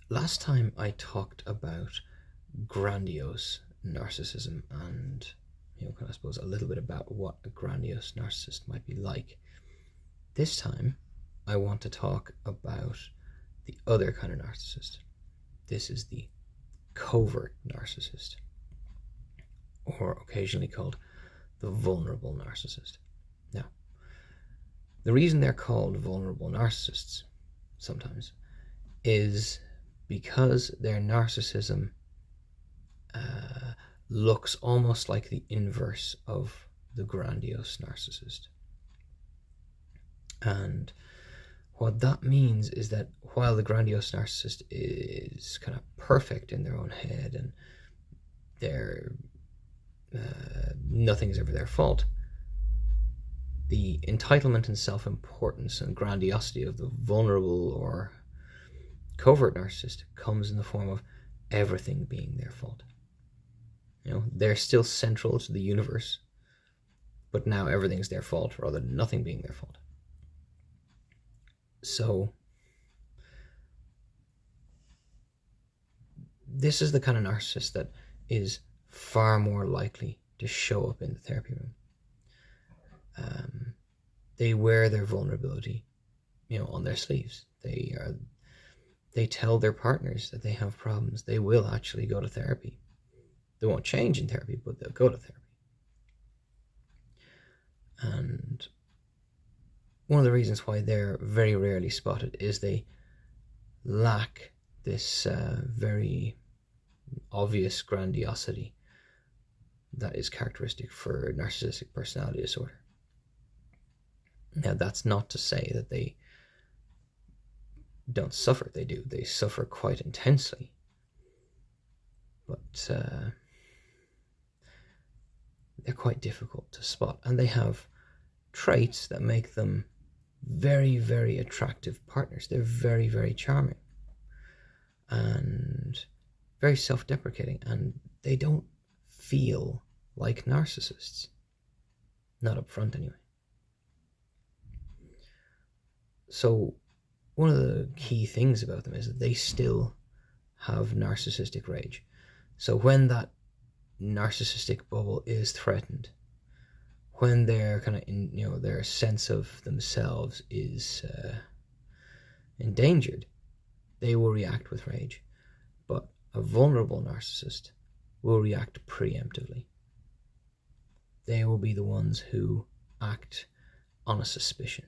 Last time I talked about grandiose narcissism and, I suppose a little bit about what a grandiose narcissist might be like. This time, I want to talk about the other kind of narcissist. This is the covert narcissist, or occasionally called the vulnerable narcissist. Now, the reason they're called vulnerable narcissists sometimes is because their narcissism looks almost like the inverse of the grandiose narcissist. And what that means is that while the grandiose narcissist is kind of perfect in their own head and they're nothing's ever their fault, the entitlement and self-importance and grandiosity of the vulnerable or covert narcissist comes in the form of everything being their fault. They're still central to the universe, but now everything's their fault rather than nothing being their fault. So this is the kind of narcissist that is far more likely to show up in the therapy room. They wear their vulnerability, on their sleeves. They tell their partners that they have problems. They will actually go to therapy. They won't change in therapy, but they'll go to therapy. And one of the reasons why they're very rarely spotted is they lack this very obvious grandiosity that is characteristic for narcissistic personality disorder. Now, that's not to say that they don't suffer. They do. They suffer quite intensely. But they're quite difficult to spot. And they have traits that make them very, very attractive partners. They're very, very charming and very self-deprecating. And they don't feel like narcissists. Not up front, anyway. So one of the key things about them is that they still have narcissistic rage. So when that narcissistic bubble is threatened, when they're kind of their sense of themselves is endangered, they will react with rage. But a vulnerable narcissist will react preemptively. They will be the ones who act on a suspicion.